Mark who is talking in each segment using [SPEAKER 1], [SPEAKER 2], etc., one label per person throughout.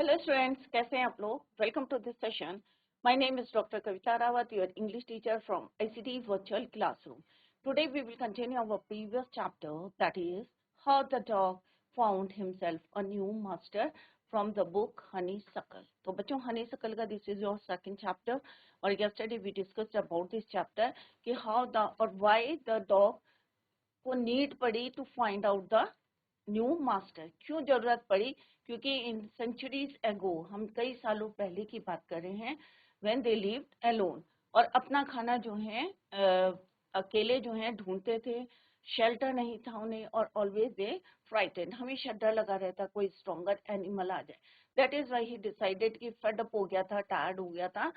[SPEAKER 1] Hello students, कैसे हैं आप लोग? Welcome to this session. My name is Dr. Kavita Rawat, your English teacher from ICT Virtual Classroom. Today we will continue our previous chapter, that is how the dog found himself a new master from the book Honeysuckle. तो बच्चों Honeysuckle का this is your second chapter और yesterday we discussed about this chapter कि how the or why the dog को need पड़ी to find out the new master. क्यों जरूरत पड़ी? क्योंकि इन सेंचुरीज एगो, हम कई सालों पहले की बात कर रहे हैं, व्हेन दे लिव्ड अलोन, और अपना खाना जो है अकेले जो है ढूंढते थे, शेल्टर नहीं था उन्हें, और ऑलवेज दे फ्राइटेंड, हमेशा डर लगा रहता कोई स्ट्रॉन्गर एनिमल आ जाए। That is why he decided कि फेड अप हो गया था, टायर्ड हो गया था।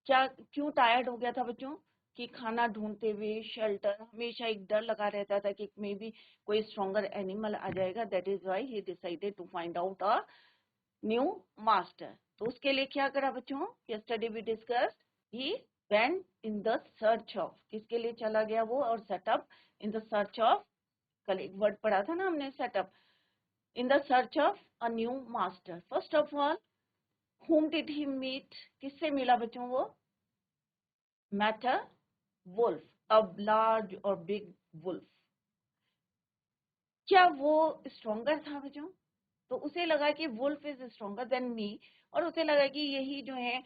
[SPEAKER 1] क्या क्यों टायर्ड हो गया था बच्चों? कि खाना ढूंढते हुए, शेल्टर, हमेशा एक डर लगा रहता था कि मे बी कोई स्ट्रॉन्गर एनिमल आ जाएगा। That is why he decided to find out a new master. तो उसके लिए क्या करा बच्चों? Yesterday we discussed, he went in the search of, किसके लिए चला गया वो? और set up in the search of, कल एक वर्ड पढ़ा था ना हमने, set up, in the search of a new master. First of all, whom did he meet? किससे मिला बच्चों वो? met a wolf, a large or big wolf. क्या वो स्ट्रॉन्गर था बच्चों? तो उसे लगा कि wolf is stronger than me, और उसे लगा कि यही जो है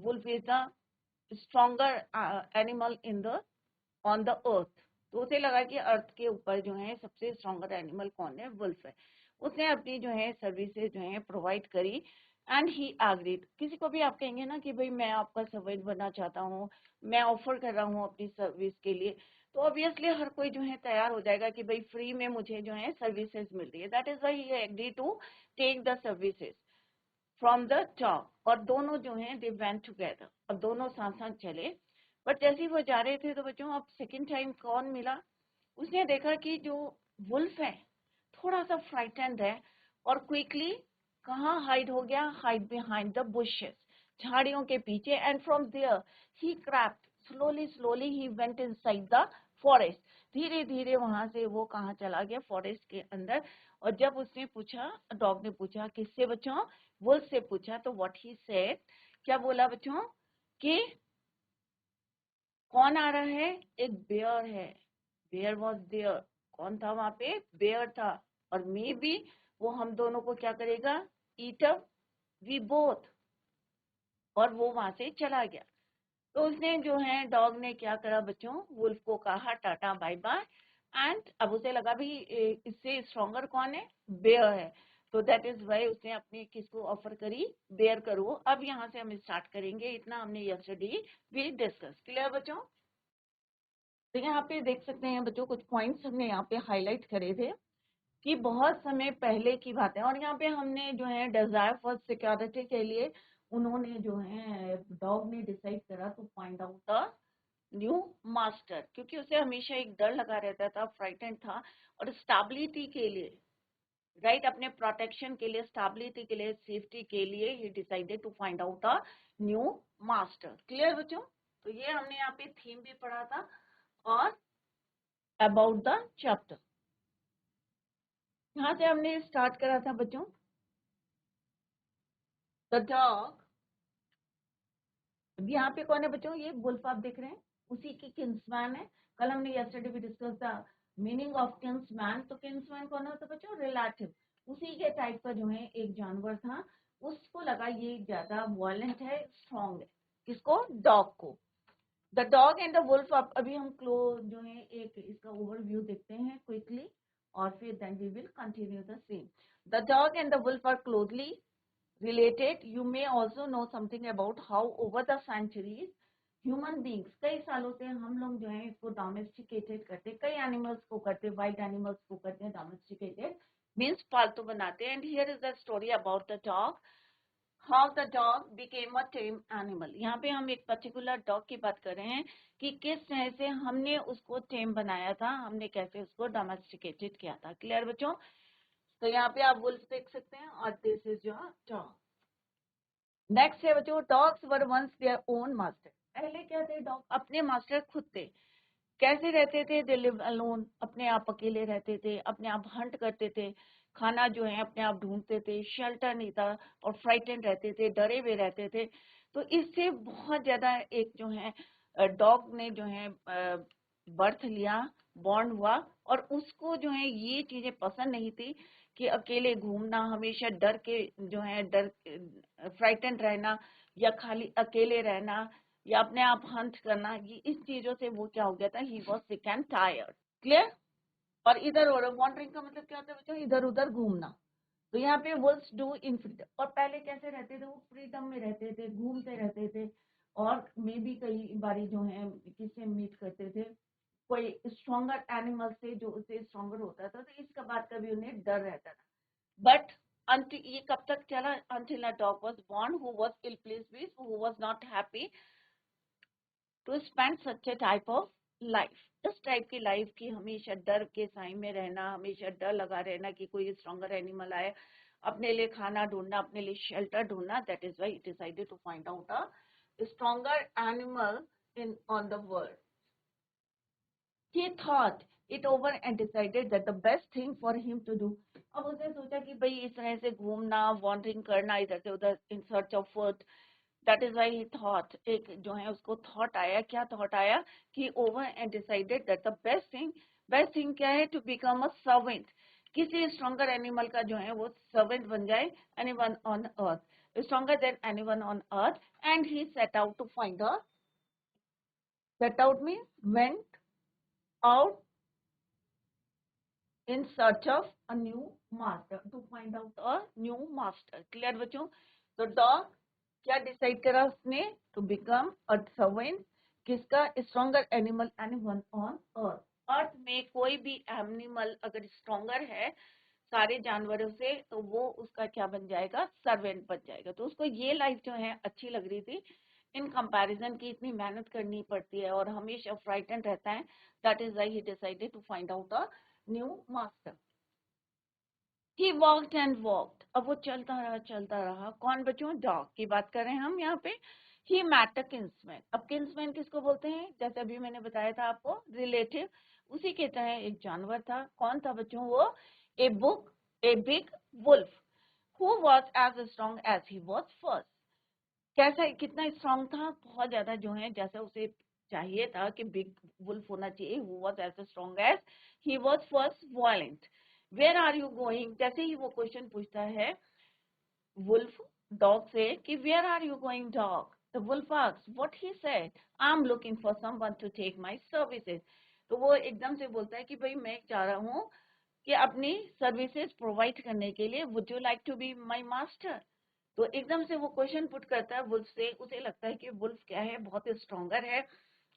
[SPEAKER 1] wolf is the stronger animal in the on the earth. तो उसे लगा कि अर्थ के ऊपर जो है सबसे स्ट्रॉन्गर एनिमल कौन है? वुल्फ है। उसने अपनी जो है सर्विसेज जो है प्रोवाइड करी एंड ही एग्रीड। किसी को भी आप कहेंगे ना कि भाई मैं आपका सर्वेंट बनना चाहता हूँ, मैं ऑफर कर रहा हूँ अपनी सर्विस के लिए, तो ऑब्वियसली हर कोई जो है तैयार हो जाएगा कि भाई फ्री में मुझे जो है सर्विसेज मिल रही है। That is why he agree to take the services from the top. और दोनों जो हैं दे वेंट टुगेदर, और दोनों साथ साथ चले। बट जैसे ही वो जा रहे थे तो बच्चों अब सेकंड टाइम कौन मिला? उसने देखा कि जो वुल्फ है थोड़ा सा फ्राइटेंड है, और क्विकली कहाँ हाइड हो गया? हाइड बिहाइंड द बुशेस, झाड़ियों के पीछे। And from there he crept slowly slowly, he went inside the forest. धीरे धीरे वहां से वो कहाँ चला गया? फॉरेस्ट के अंदर। और जब उसने पूछा, डॉग ने पूछा, किससे बच्चों? वुल्फ से पूछा। तो व्हाट ही सेड, क्या बोला बच्चों? कि कौन आ रहा है? एक बेयर है। Bear was there. कौन था वहां पे? बेयर था। और मे बी वो हम दोनों को क्या करेगा? Eat up we both. और वो वहां से चला गया। तो उसने जो है, डॉग ने क्या करा बच्चों? वुल्फ को कहा टाटा बाय बाय। एंड अब उसे लगा भी इससे स्ट्रॉन्गर कौन है? बेयर है। तो दैट इज वाई उसने अपनी किसको ऑफर करी? बेयर करो। अब यहाँ से हम स्टार्ट करेंगे, इतना हमने यस्टरडे भी डिस्कस। क्लियर बच्चों? तो यहाँ पे देख सकते हैं बच्चों, कुछ पॉइंट्स हमने यहाँ पे हाईलाइट करे थे कि बहुत समय पहले की बात है। और यहाँ पे हमने जो है डिजायर फॉर सिक्योरिटी के लिए उन्होंने जो है, डॉग ने डिसाइड करा to find out the new master, क्योंकि उसे हमेशा एक डर लगा रहता था, फ्राइटेंड था। और स्टेबिलिटी के लिए, राइट, अपने प्रोटेक्शन के लिए, स्टेबिलिटी के लिए, सेफ्टी के लिए, he decided to find out a new master. Clear बच्चों? तो ये हमने यहाँ पे थीम भी पढ़ा था और अबाउट द चैप्टर। यहाँ से हमने स्टार्ट करा था बच्चों, द डॉग। यहाँ पे कौन है बच्चों? ये वुल्फ आप देख रहे हैं, उसी की किंसमैन है। कल हमने यस्टरडे भी discuss the meaning of King's Men. तो किंसमैन कौन होता है बच्चों? रिलेटिव। उसी के टाइप का जो है एक जानवर था, उसको लगा ये ज्यादा वायलेंट है, स्ट्रॉन्ग है। किसको? डॉग को। The dog and the wolf. अभी हम क्लोज जो है एक इसका ओवरव्यू देखते हैं क्विकली, और फिर then we will continue the same. The dog and the wolf are closely related. You may also know something about how over the centuries human beings, कई सालों से हम लोग जो है इसको डोमेस्टिकेटेड करते, कई एनिमल्स को करते, वाइल्ड एनिमल्स को करते हैं डोमेस्टिकेटेड, मीन्स पालतू बनाते हैं। And here is the story about the dog, how the dog became a time animal. यहाँ पे हम एक पर्टिकुलर डॉग की बात कर रहे हैं कि किस तरह से हमने उसको टेम बनाया था, हमने कैसे उसको डोमेस्टिकेटेड किया था। क्लियर बच्चों? तो यहाँ पे आप वुल्फ देख सकते हैं, और this is your dog. Next है बच्चों, dogs were once their own master. पहले क्या थे? डॉग अपने मास्टर खुद थे। कैसे रहते थे? दे लिव अलोन, अपने आप अकेले रहते थे, अपने आप हंट करते थे, खाना जो है अपने आप ढूंढते थे, शेल्टर नहीं था और फ्राइटेंड रहते थे, डरे हुए रहते थे। तो इससे बहुत ज्यादा एक जो है डॉग ने जो है बर्थ लिया, बॉर्न हुआ, और उसको जो है ये चीजें पसंद नहीं थी कि अकेले घूमना, हमेशा डर के जो है डर फ्राइटेंड रहना, या खाली अकेले रहना, या अपने आप हंट करना, ये इस चीजों से वो क्या हो गया था, he was sick and tired. Clear? और इधर उधर वॉन्डरिंग का मतलब क्या होता है बच्चों? इधर उधर घूमना। तो यहाँ पे वुल्व्स डू इन फ्रीडम। और पहले कैसे रहते थे? वो फ्रीडम में रहते थे, घूमते रहते थे, और मे भी कई बारी जो है किससे मीट करते थे, कोई स्ट्रॉन्गर एनिमल से जो उससे स्ट्रॉन्गर होता था, तो इसका बात कभी उन्हें डर रहता था। बट until ये कब तक चला? until a dog was born who was ill pleased with, who was not happy to spend such a type of life. इस टाइप की लाइफ की हमेशा डर के साए में रहना, हमेशा डर लगा रहना कि कोई स्ट्रॉन्गर एनिमल आए, अपने लिए खाना ढूंढना, अपने लिए शेल्टर ढूंढना। That is why it decided to find out a stronger animal in on the world. He thought it over and decided that the best thing for him to do. अब उसने सोचा कि भाई इस तरह से घूमना, वॉन्डरिंग करना इधर से उधर इन search of food, that is why he thought, एक जो है उसको थॉट आया, क्या थॉट आया कि over and decided that the best thing क्या है? टू बिकम अ सर्वेंट, किसी स्ट्रॉन्गर एनिमल का जो है वो सर्वेंट बन जाए, anyone on earth, stronger than anyone on earth. And he set out to find a, set out means went out in search of a new master, to find out a new master. Clear बच्चों? तो dog क्या decide करा उसने? to become a servant किसका? Stronger animal anyone on earth. Earth में कोई भी animal अगर स्ट्रॉन्गर है सारे जानवरों से, तो वो उसका क्या बन जाएगा? सर्वेंट बन जाएगा. तो उसको ये लाइफ जो है अच्छी लग रही थी इन कंपैरिजन की, इतनी मेहनत करनी पड़ती है और हमेशा फ्राइटेंड रहता है. That is why he decided to find out a new master. He walked and walked. अब वो चलता रहा. कौन बच्चों? डॉग की बात कर रहे हैं हम यहाँ पे. ही मैट अ किंग्समैन. अब किंग्समैन किसको बोलते हैं? जैसे अभी मैंने बताया था आपको, रिलेटिव. उसी के तरह एक जानवर था. कौन था बच्चों वो? A big wolf who was as strong as he was first. कैसा, कितना स्ट्रॉन्ग था? बहुत ज्यादा जो है, जैसा उसे चाहिए था कि बिग वुल्फ होना चाहिए. Who was as strong as he was first violent. Where are you going? जैसे ही वो क्वेश्चन पूछता है वुल्फ डॉग से कि where are you going dog, the wolf asks what he said, I am looking for someone to take my services. तो वो एकदम से बोलता है कि भाई मैं चाह रहा हूँ कि अपनी सर्विसेज प्रोवाइड करने के लिए, would you like to be my master. तो एकदम से वो क्वेश्चन पुट करता है वुल्फ से. उसे लगता है कि वुल्फ क्या है? बहुत स्ट्रॉन्गर है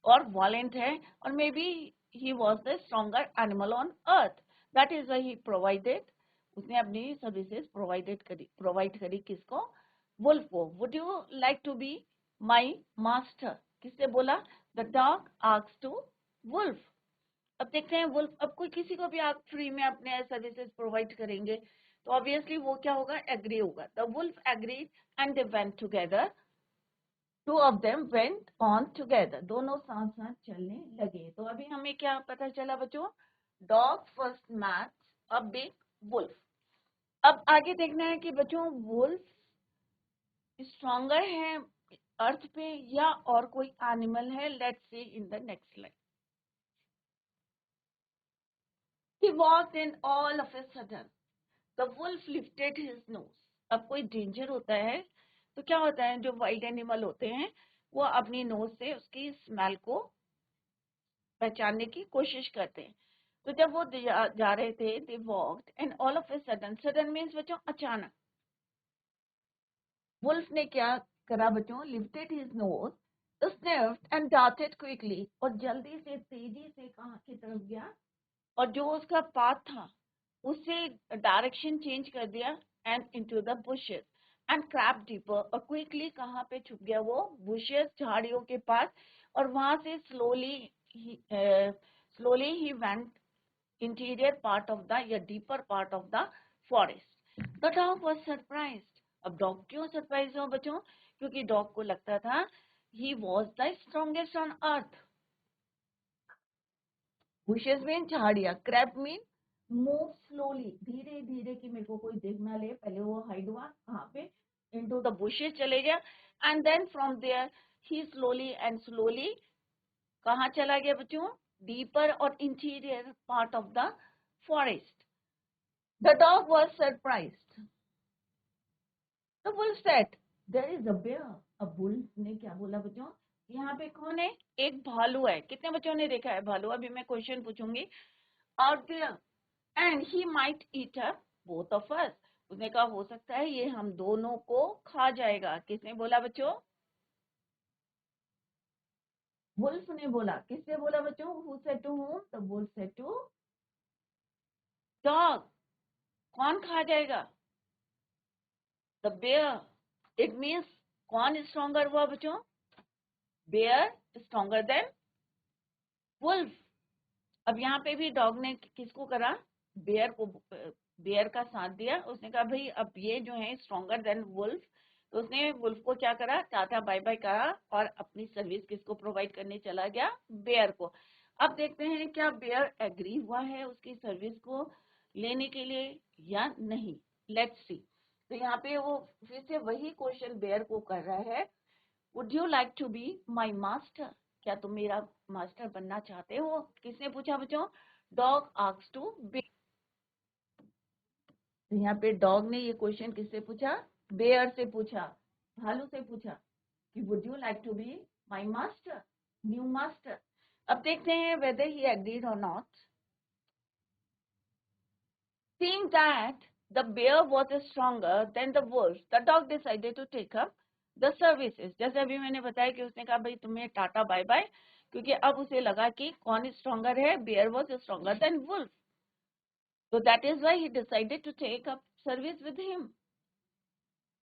[SPEAKER 1] और वॉलेंट है, और maybe he was the stronger animal on earth. That is why he provided, उसने अपनी सर्विसेज प्रोवाइड करी किसको? वुल्फ को. Would you like to be my master, किससे बोला? The dog asks to wolf. अब देखते हैं वुल्फ, अब कोई किसी को भी आप फ्री में अपने सर्विसेज प्रोवाइड करेंगे तो ऑब्वियसली वो क्या होगा? एग्री होगा. The wolf agreed and they went together. Two of them went on together. दोनों साथ साथ चलने लगे. तो अभी हमें क्या पता चला बच्चों? Dog first match a big wolf. अब आगे देखना है कि बच्चों वुल्फ स्ट्रॉन्गर है अर्थ पे या और कोई एनिमल है. Let's see in the next line. He walked and all of a sudden the wolf lifted his nose. अब कोई डेंजर होता है तो क्या होता है? जो वाइल्ड एनिमल होते हैं वो अपनी नोज से उसकी स्मेल को पहचानने की कोशिश करते हैं. तो जब वो जा रहे थे, they walked and all of a sudden, sudden means बच्चों अचानक, वुल्फ ने क्या करा बच्चों? Lifted his nose, sniffed and darted quickly, और जल्दी से तेजी से कहाँ की तरफ गया, और जो उसका पाथ था उससे डायरेक्शन चेंज कर दिया, and into the bushes and crept deeper. और क्विकली कहाँ पे छुप गया वो? बुशेस, झाड़ियों के पास. और वहां से slowly he went interior part of the या deeper part of the forest. The dog was surprised. अब डॉग क्यों सरप्राइज हुआ बच्चों? क्योंकि डॉग को लगता था he was the strongest on earth. Bushes mean झाड़ियां, क्रैप मीन मूव स्लोली, धीरे धीरे कि मेरे को कोई देख ना ले, पहले वो हाइड हुआ कहाँ पे, इनटू द बुशेस चले गया, and then from there he slowly and slowly कहाँ चला गया बच्चों, डीपर और interior part of the forest. The dog was surprised. The wolf said there is a bear. अब वुल्फ ने क्या बोला बच्चों, यहाँ पे कौन है, एक भालू है. कितने बच्चों ने देखा है भालू, अभी मैं क्वेश्चन पूछूंगी. Out there and he might eat up both of us. उसने कहा हो सकता है ये हम दोनों को खा जाएगा. किसने बोला बच्चों, वुल्फ ने बोला. किसने बोला बच्चों, who said to whom, the wolf said to dog. कौन खा जाएगा, द बेयर. इट मीन्स कौन स्ट्रॉन्गर हुआ बच्चों, बेयर स्ट्रॉन्गर देन वुल्फ. अब यहाँ पे भी डॉग ने किसको करा, बेयर को, बेयर का साथ दिया. उसने कहा भाई अब ये जो है स्ट्रॉन्गर देन वुल्फ, तो उसने वुल्फ को क्या करा, टाटा बाय बाय करा और अपनी सर्विस किसको प्रोवाइड करने चला गया, बेयर को. अब देखते हैं क्या बेयर एग्री हुआ है उसकी सर्विस को लेने के लिए या नहीं. Let's see. तो यहाँ पे वो फिर से वही क्वेश्चन बेयर को कर रहा है, would you like to be my master, क्या तुम मेरा मास्टर बनना चाहते हो. किसने पूछा बच्चों, डॉग आस्क्स टू बी. यहाँ पे डॉग ने ये क्वेश्चन किससे पूछा, बेयर से पूछा, भालू से पूछा कि would you like to be my master, new master. अब देखते हैं वेदर ही एग्रीड और not. Seeing that the bear was stronger than the wolf, the dog decided to take up the services. जैसे अभी मैंने बताया कि उसने कहा भाई तुम्हें टाटा बाय बाय, क्योंकि अब उसे लगा कि कौन स्ट्रॉन्गर है, bear was stronger than wolf. So that is why he decided to take up service with him.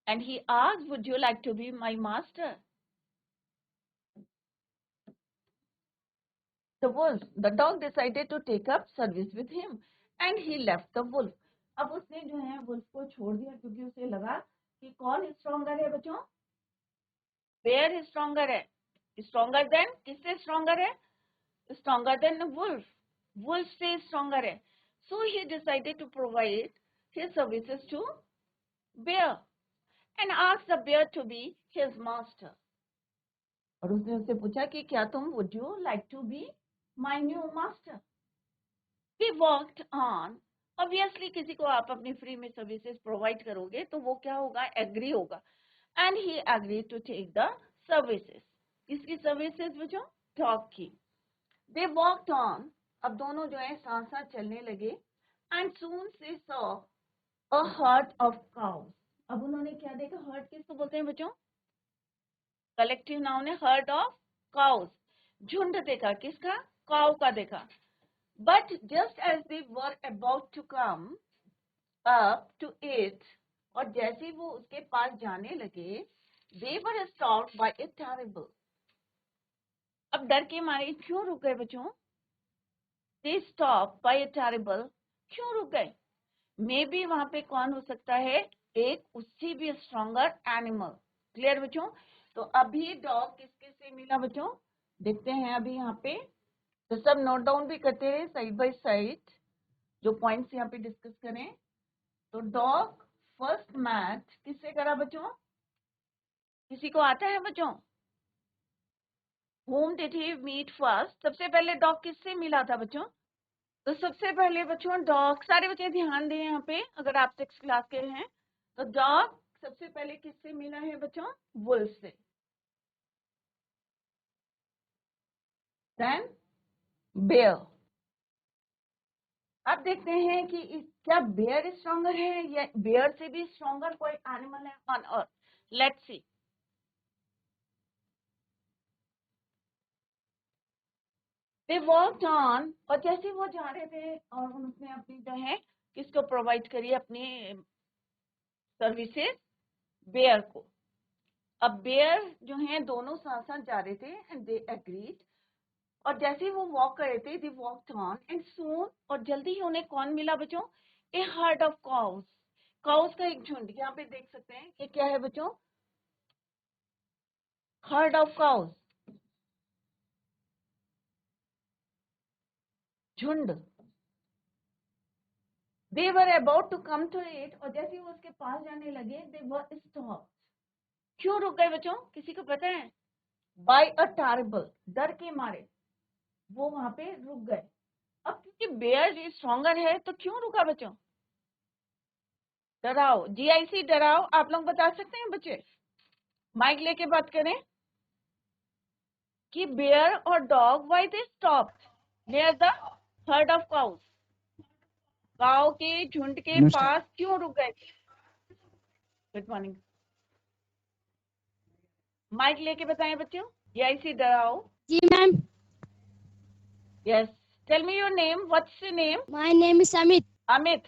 [SPEAKER 1] And he asked, would you like to be my master? The dog decided to take up service with him. And he left the wolf. अब उसने जो है wolf को छोड़ दिया, क्योंकि उसे लगा कि कौन स्ट्रॉन्गर है बच्चों, बेयर स्ट्रॉन्गर है. स्ट्रॉन्गर देन किससे स्ट्रॉन्गर है, स्ट्रॉन्गर देन वुल्फ, वुल्फ से स्ट्रॉन्गर है. So he decided to provide his services to bear and asked the bear to be his master. और उसने उससे पूछा कि क्या तुम would you like to be my new master. We walked on. Obviously किसी को आप अपनी फ्री में सर्विसेज प्रोवाइड करोगे तो वो क्या होगा, एग्री होगा. And he agree to take the services. किसकी सर्विसेज बच्चों, डॉग की. They walked on. अब दोनों जो है साथ साथ चलने लगे. And soon they saw a herd of cows. अब उन्होंने क्या देखा, हर्ड किसको बोलते हैं बच्चों, कलेक्टिव नाउन है, हर्ड ऑफ काउस. झुंड देखा, किसका, काउ का देखा. But just as they were about to come up to it, और जैसे वो उसके पास जाने लगे, they were stopped by a terrible. अब डर के मारे क्यों रुक गए बच्चों, they stopped by a terrible. क्यों रुक गए, मे बी वहां पे कौन हो सकता है, एक उससे भी स्ट्रॉन्गर एनिमल. क्लियर बच्चों. तो अभी डॉग किसके से मिला बच्चों, देखते हैं अभी यहाँ पे. तो सब नोट डाउन भी करते रहे साइड बाय साइड, जो पॉइंट्स यहाँ पे डिस्कस करें. तो डॉग फर्स्ट मैच किससे करा बच्चों, किसी को आता है बच्चों, whom did he meet first. सबसे पहले डॉग किससे मिला था बच्चों, तो सबसे पहले बच्चों डॉग, सारे बच्चे ध्यान दें यहाँ पे, अगर आप 6th क्लास के हैं तो डॉग सबसे पहले किससे मिला है बच्चों, वुल्फ से. Then bear. अब देखते हैं कि क्या बेयर स्ट्रॉन्गर है या बेयर से भी स्ट्रॉन्गर कोई एनिमल है on earth. Let's see. They walked on. और जैसे वो जा रहे थे और उसने अपनी जो है किसको प्रोवाइड करी, अपनी सर्विसेज बेयर को. अब बेयर जो है दोनों साथ साथ जा रहे थे एंड दे एग्रीड. और जैसे वो वॉक कर रहे थे, they walked on and soon, और जल्दी ही उन्हें कौन मिला बच्चों, ए हर्ड ऑफ काउस. काउस का एक झुंड, यहाँ पे देख सकते हैं ये क्या है बच्चों, हर्ड ऑफ काउस. झुंड। They were about to come to it, और जैसे ही वो उसके पास जाने लगे, they were stopped. क्यों रुक गए बच्चों, किसी को पता है? By a terrible, डर के मारे वो वहां पे रुक गए। अब क्योंकि बेयर स्ट्रॉन्गर है तो क्यों रुका बच्चों? डराओ, GIC डराओ, आप लोग बता सकते हैं बच्चे? माइक लेके बात करें कि बेयर और dog why they stopped near the heard of cows, गांव के झुंड के पास क्यों रुक गए? गुड मॉर्निंग, माइक लेके बताएं बच्चों। GIC डराओ।
[SPEAKER 2] जी ma'am.
[SPEAKER 1] Yes, tell me your name, what's your name?
[SPEAKER 2] My name is Amit.
[SPEAKER 1] Amit,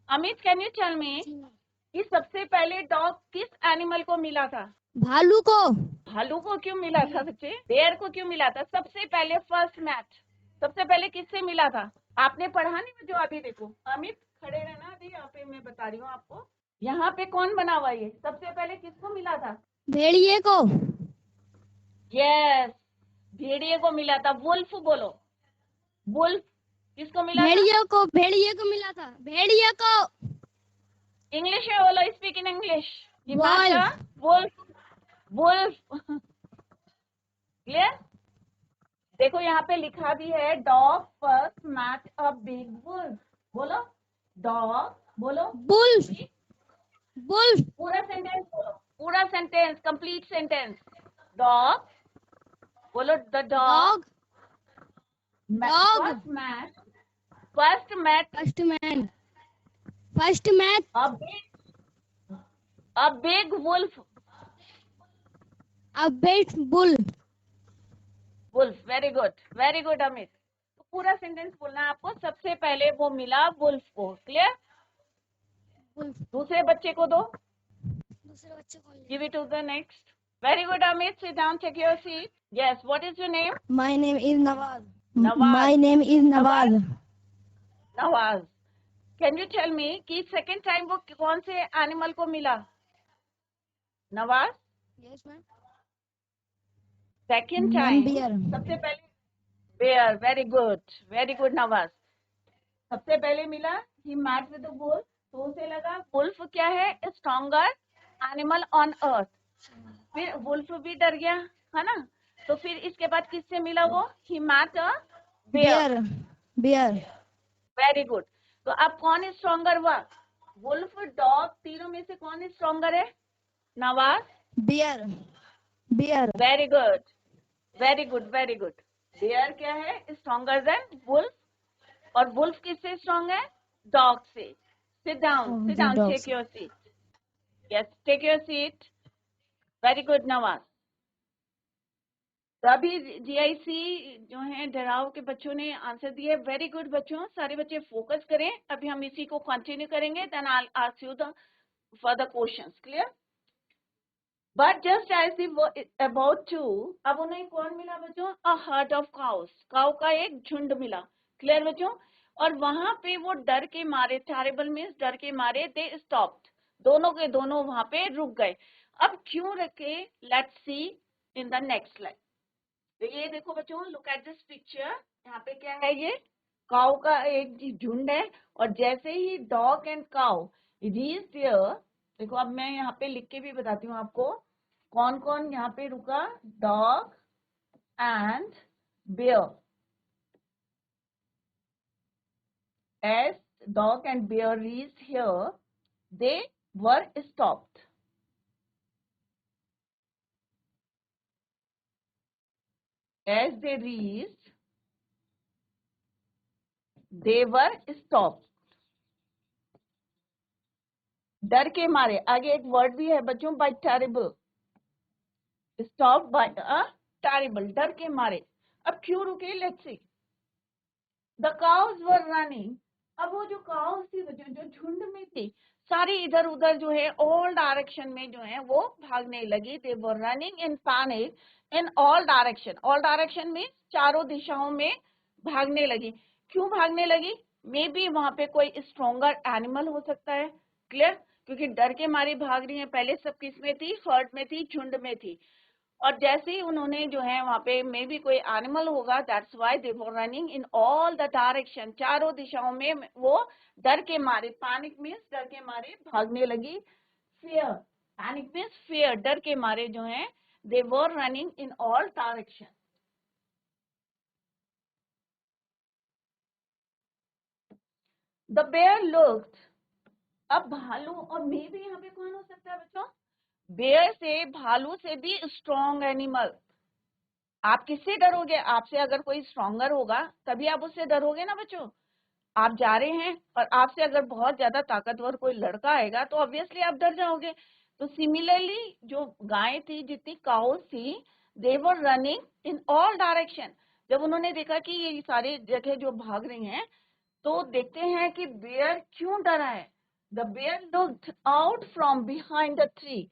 [SPEAKER 1] Amit can you tell me कि सबसे पहले डॉग किस एनिमल को मिला था?
[SPEAKER 2] भालू को।
[SPEAKER 1] भालू को क्यों मिला था बच्चे? बेयर को क्यों मिला था? सबसे पहले फर्स्ट मैच सबसे पहले किससे मिला था? आपने पढ़ा नहीं जो अभी देखो, अमित खड़े रहना, अभी यहाँ पे मैं बता रही हूँ आपको। यहाँ पे कौन बना हुआ ये? सबसे पहले किसको मिला था?
[SPEAKER 2] भेड़िए को।
[SPEAKER 1] यस, भेड़िए को मिला था। वुल्फ बोलो, वुल्फ किसको मिला था?
[SPEAKER 2] भेड़िए को, भेड़िए को मिला था, भेड़िए को।
[SPEAKER 1] इंग्लिश में बोलो, speak in English.
[SPEAKER 2] Wolf.
[SPEAKER 1] Wolf, wolf. Clear? देखो यहाँ पे लिखा भी है, dog first match a big wolf. बोलो डॉग, बोलो
[SPEAKER 2] वुल्फ, वुल्फ।
[SPEAKER 1] पूरा सेंटेंस बोलो, पूरा सेंटेंस, कंप्लीट सेंटेंस। डॉग बोलो, the dog
[SPEAKER 2] dog
[SPEAKER 1] first match a big wolf. Wolf, very good Amit. तो पूरा सेंटेंस बोलना है आपको। सबसे पहले वो मिला वुल्फ को। क्लियर? दूसरे बच्चे को दो,
[SPEAKER 2] दूसरे बच्चे को।
[SPEAKER 1] Give it to the next. Very good Amit, sit down, take your seat. Yes, what is your name?
[SPEAKER 2] My name is Nawaz.
[SPEAKER 1] Nawaz.
[SPEAKER 2] My name is Nawaz.
[SPEAKER 1] Nawaz, can you tell me कि सेकेंड टाइम वो कौन से एनिमल को मिला? Nawaz,
[SPEAKER 2] yes ma'am.
[SPEAKER 1] Second time
[SPEAKER 2] bear.
[SPEAKER 1] सबसे पहले bear. Very good Nawaz. सबसे पहले मिला, he met with the wolf, तो उसे लगा वुल्फ क्या है? स्ट्रॉन्गर एनिमल ऑन अर्थ। फिर वुल्फ भी डर गया, है ना? तो फिर इसके बाद किससे मिला वो? ही mat a bear. Very good. तो अब कौन स्ट्रॉन्गर हुआ? वुल्फ, डॉग, तीनों में से कौन स्ट्रॉन्गर है? Nawaz.
[SPEAKER 2] Bear.
[SPEAKER 1] Very good. Bear क्या है? Stronger than wolf. और वुल्फ किससे स्ट्रॉन्ग है? डॉग से। Sit down, take your seat. Yes, take your seat. Very good Nawaz. तो अभी GIC जो है डराव के बच्चों ने आंसर दिए। वेरी गुड बच्चों, सारे बच्चे फोकस करें। अभी हम इसी को कंटिन्यू करेंगे, then I will ask you the further questions. Clear? But just as they about to, अब उन्हें कौन मिला बच्चों? A herd of cows, cow का एक झुंड मिला। क्लियर बच्चों? और वहां पे वो डर के मारे, टेरिबल मीन्स डर के मारे, दे स्टॉप्ड, दोनों के दोनों वहां पे रुक गए। अब क्यों रखे? Let's see in the next slide. तो ये देखो बच्चों, लुक एट दिस पिक्चर। यहाँ पे क्या है? ये काउ का एक झुंड है, और जैसे ही dog and cow reach there, देखो अब मैं यहाँ पे लिख के भी बताती हूँ आपको कौन कौन यहाँ पे रुका। Dog and bear. As dog and bear reach here, they were stopped. As they reached, they were stopped. डर के मारे, आगे एक वर्ड भी है बच्चों, by terrible. Stop by a terrible, डर के मारे। अब क्यों रुके? Let's see. The cows were running. अब वो जो काउज थी बच्चों, जो झुंड में थी, सारी इधर उधर जो है ऑल डायरेक्शन में जो है वो भागने लगी। They were running in panic in all direction. All direction में चारों दिशाओं में भागने लगी। क्यों भागने लगी? मे बी वहां पे कोई स्ट्रॉन्गर एनिमल हो सकता है। क्लियर? क्योंकि डर के मारे भाग रही है। पहले सब किस में थी? हर्ड में थी, झुंड में थी। और जैसे ही उन्होंने जो है वहां पे मे बी कोई एनिमल होगा, that's why they were running in all the direction, चारों दिशाओं में वो डर के मारे, पैनिक मीन्स डर के मारे भागने लगी, fear, panic means fear, डर के मारे जो है they were running in all direction. The bear looked, अब भालू, और मे भी यहाँ पे कौन हो सकता है बच्चों, बेयर से, भालू से भी स्ट्रॉन्ग एनिमल। आप किससे डरोगे, आपसे अगर कोई स्ट्रॉन्गर होगा तभी आप उससे डरोगे ना बच्चों। आप जा रहे हैं और आपसे अगर बहुत ज्यादा ताकतवर कोई लड़का आएगा तो ऑब्वियसली आप डर जाओगे। तो सिमिलरली जो गाय थी, जितनी काउस थी, they were running in all direction. जब उन्होंने देखा कि ये सारी जगह जो भाग रही हैं, तो देखते हैं कि बेयर क्यों डरा है। The bear looked out from behind the tree.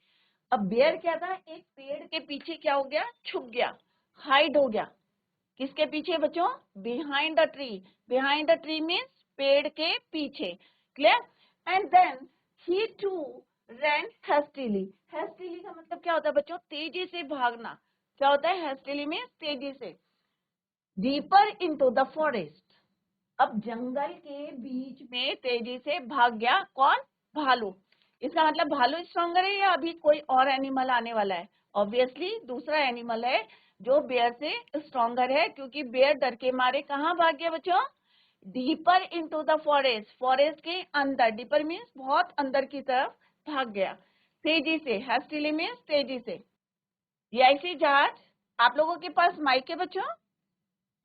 [SPEAKER 1] अब बेयर क्या था, एक पेड़ के पीछे क्या हो गया, छुप गया, हाइड हो गया। किसके पीछे बच्चों, behind the tree. Behind the tree means पेड़ के पीछे, clear. And then he too ran hastily. Hastily का मतलब क्या होता है बच्चों, तेजी से भागना। क्या होता है हेस्टिली मीन्स तेजी से। डीपर इनटू द फॉरेस्ट, अब जंगल के बीच में तेजी से भाग गया, कौन, भालू। इसका मतलब भालू स्ट्रॉन्गर है या अभी कोई और एनिमल आने वाला है, ऑब्वियसली दूसरा एनिमल है जो बेयर से स्ट्रॉन्गर है, क्योंकि बेयर डर के मारे कहाँ भाग गया बच्चों, deeper into the forest, forest के अंदर, डीपर मीन्स बहुत अंदर की तरफ भाग गया, तेजी से, हेस्टिली मीन्स तेजी से। ये ऐसी जहाज, आप लोगों के पास माइक है बच्चों,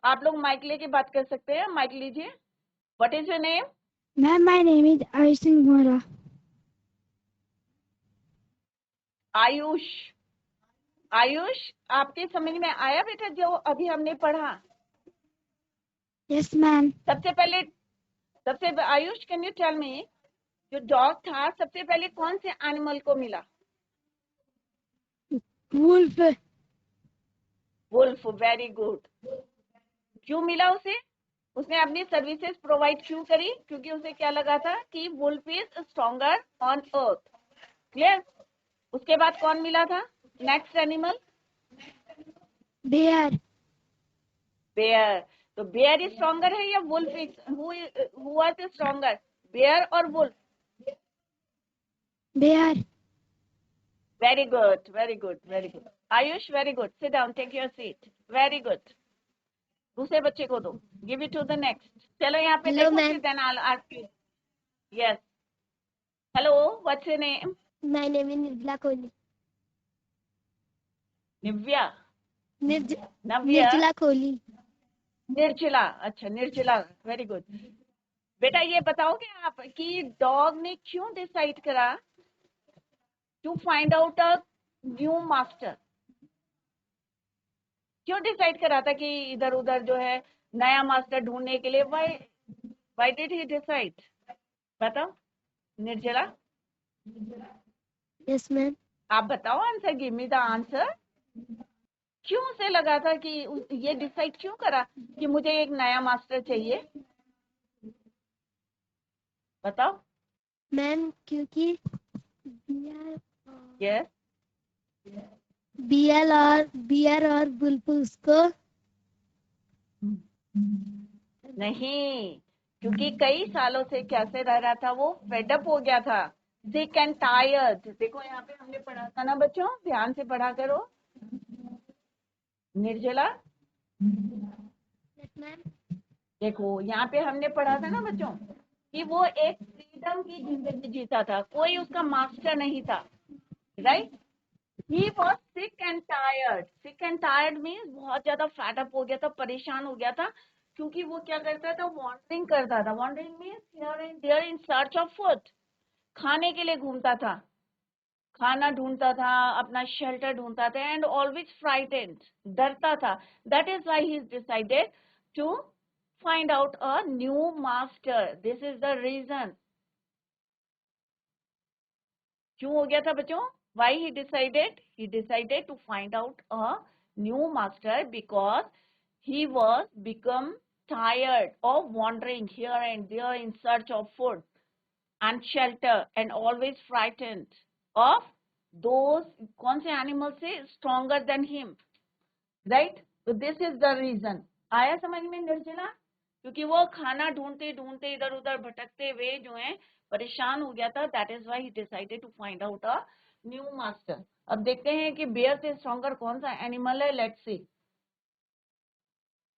[SPEAKER 1] आप लोग माइक लेके बात कर सकते हैं, माइक लीजिए। What is your name?
[SPEAKER 2] Ma'am, my name is Ayush Mora.
[SPEAKER 1] Ayush. Ayush, आपके समझ में आया बेटा जो अभी हमने पढ़ा?
[SPEAKER 2] Yes, ma'am.
[SPEAKER 1] सबसे Ayush, can you tell me, जो डॉग था सबसे पहले कौन से एनिमल को मिला?
[SPEAKER 2] Wolf.
[SPEAKER 1] Wolf, very good. क्यों मिला उसे, उसने अपनी सर्विसेज प्रोवाइड क्यों करी, क्योंकि उसे क्या लगा था कि wolf is stronger on earth, clear. उसके बाद कौन मिला था, नेक्स्ट एनिमल?
[SPEAKER 2] Bear.
[SPEAKER 1] बेयर। तो बेयर स्ट्रॉन्गर है या wolf, who was stronger, bear और wolf?
[SPEAKER 2] Bear.
[SPEAKER 1] Very good, very good, very good Ayush, very good. Sit down, take your seat, very good. दूसरे बच्चे को दो, give it to the next. चलो यहाँ पे
[SPEAKER 2] Hello,
[SPEAKER 1] देखो,
[SPEAKER 2] ma'am.
[SPEAKER 1] फिर then I will ask you. Yes, hello, what's your name?
[SPEAKER 2] My name is Nirjala Kohli.
[SPEAKER 1] Nivya,
[SPEAKER 2] Nirj
[SPEAKER 1] Navya,
[SPEAKER 2] Nirjala Kohli.
[SPEAKER 1] निर्जला, अच्छा निर्जला, वेरी गुड। बेटा ये बताओगे आप कि डॉग ने क्यों डिसाइड करा to find out a new master, क्यों डिसाइड करा था कि इधर उधर जो है नया मास्टर ढूंढने के लिए, व्हाई डिड ही डिसाइड, बताओ निर्जला।
[SPEAKER 2] Yes, ma'am.
[SPEAKER 1] आप बताओ answer, give me the answer. क्यों उसे लगा था कि ये डिसाइड क्यों करा कि मुझे एक नया मास्टर चाहिए, बताओ।
[SPEAKER 2] Ma'am, क्योंकि bear
[SPEAKER 1] यस,
[SPEAKER 2] bear और wolf उसको
[SPEAKER 1] नहीं, क्योंकि कई सालों से कैसे रह रहा था वो, फेडअप हो गया था, सिक एंड टायर्ड। देखो यहाँ पे हमने पढ़ा था ना बच्चों, ध्यान से पढ़ा करो निर्जला।
[SPEAKER 2] Yes, ma'am.
[SPEAKER 1] देखो यहाँ पे हमने पढ़ा था ना बच्चों कि वो एक फ्रीडम की जिंदगी जीता था, कोई उसका मास्टर नहीं था, right. He was sick and tired, sick and tired means बहुत ज्यादा फैटअप हो गया था, परेशान हो गया था, क्योंकि वो क्या करता था, वॉन्डरिंग करता था। Wandering means here and there in search of food, खाने के लिए घूमता था, खाना ढूंढता था, अपना शेल्टर ढूंढता था, एंड ऑलवेज फ्राइटेंड, डरता था। That is why he decided to find out a new master, this is the reason. क्यों हो गया था बच्चों, why he decided to find out a new master, because he was become tired of wandering here and there in search of food and shelter, and always frightened of those कौन से animal से stronger than him, right. तो this is the reason. आया समझ में निर्जला? क्योंकि वो खाना ढूंढते ढूंढते इधर उधर भटकते हुए जो है परेशान हो गया था, that is why he decided to find out a new master. अब देखते हैं कि बेयर से स्ट्रॉन्गर कौन सा एनिमल है, लेट्स सी।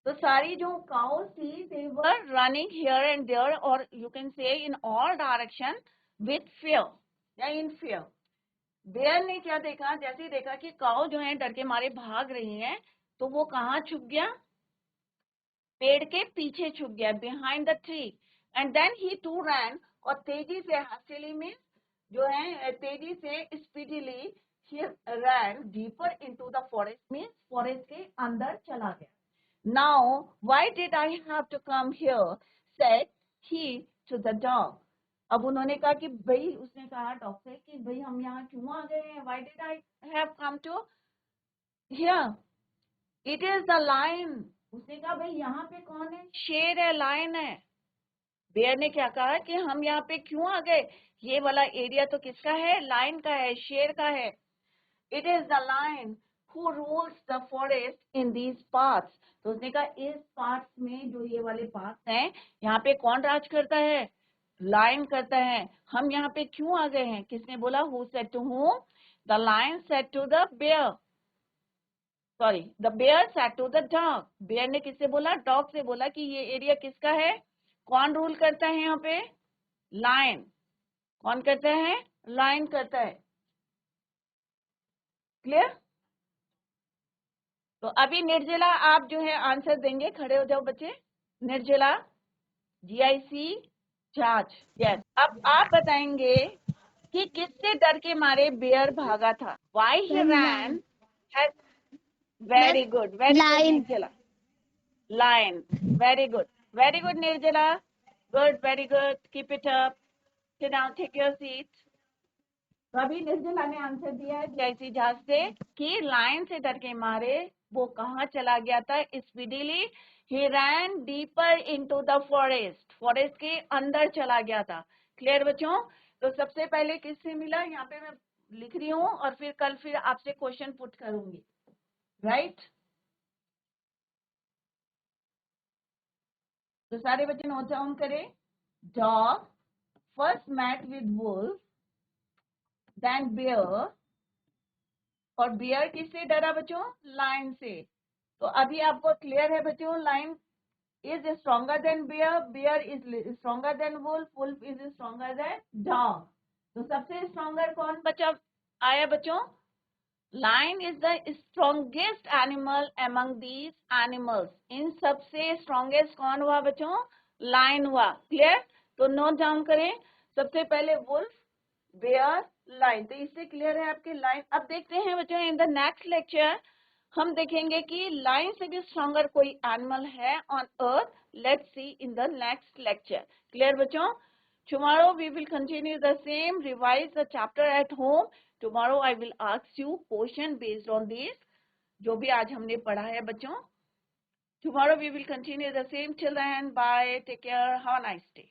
[SPEAKER 1] तो सारी जो काउस थी they were running here and there, और you can say in all direction with fear या इन फियर। बेयर ने क्या देखा, जैसे ही देखा कि काउ जो है डर के मारे भाग रही है, तो वो कहाँ छुप गया, पेड़ के पीछे छुप गया, behind the tree. And then he too ran, और तेजी से, हस्टिली मीन जो है तेजी से, speedily he ran deeper into the forest, mean forest के अंदर चला गया। Now why did I have to come here, said he to the dog. अब उन्होंने कहा कि भाई, उसने कहा डॉग से कि भाई हम यहाँ क्यों आ गए हैं, why did I have come to here, it is the lion. उसने कहा भाई यहाँ पे कौन है, शेर है, लायन है। बेयर ने क्या कहा कि हम यहाँ पे क्यों आ गए, ये वाला एरिया तो किसका है, लायन का है, शेर का है। It is the lion who rules the forest in these parts. तो उसने कहा इस पार्ट्स में, जो ये वाले पार्ट्स हैं, यहाँ पे कौन राज करता है, लायन करता है। हम यहाँ पे क्यों आ गए हैं, किसने बोला, who said to whom, the lion said to the bear, sorry the bear said to the dog. Bear ने किससे बोला, डॉग से बोला कि ये एरिया किसका है, कौन रूल करता है यहाँ पे, लायन। कौन करता है, लायन करता है। क्लियर? तो अभी निर्जला आप जो है आंसर देंगे, खड़े हो जाओ बच्चे। निर्जला, GIC जांच, यस। अब आप बताएंगे कि किससे डर के मारे बेयर भागा था, why he
[SPEAKER 2] Ma'am,
[SPEAKER 1] ran,
[SPEAKER 2] Ma'am,
[SPEAKER 1] very good, very good
[SPEAKER 2] lion.
[SPEAKER 1] Nirjala, lion, very good, very good Nirjala, good, very good, keep it up, sit down, take your seat. तो अभी निर्जला ने आंसर दिया है GIC जहाज से कि लायन से डर के मारे वो कहाँ चला गया था, speedily he ran deeper into the forest, forest के अंदर चला गया था। क्लियर बच्चों? तो सबसे पहले किससे मिला, यहाँ पे मैं लिख रही हूँ, और फिर कल फिर आपसे क्वेश्चन पुट करूंगी, राइट। तो सारे बच्चे नोट डाउन करें। Dog first met with wolf, then bear, और बियर किससे डरा बच्चों, लायन से। तो अभी आपको क्लियर है बच्चों, lion is stronger than bear, bear is stronger than wolf, wolf is stronger than dog. तो सबसे स्ट्रॉन्गर कौन बचा आया बच्चों, lion is the strongest animal among these animals. इन सबसे स्ट्रॉन्गेस्ट कौन हुआ बच्चों, लायन हुआ। क्लियर? तो नोट डाउन करें, सबसे पहले वुल्फ, बेयर, लाइन। तो इससे क्लियर है आपके लाइन। अब देखते हैं बच्चों, इन द नेक्स्ट लेक्चर हम देखेंगे कि लाइन से भी स्ट्रॉन्गर कोई एनिमल है on earth. Let's see in the next lecture. Clear बच्चों? Tomorrow we will continue the same, revise the chapter at home. Tomorrow I will ask you question based on this, जो भी आज हमने पढ़ा है बच्चों। Tomorrow we will continue the same. Till then, bye, take care, have a nice day.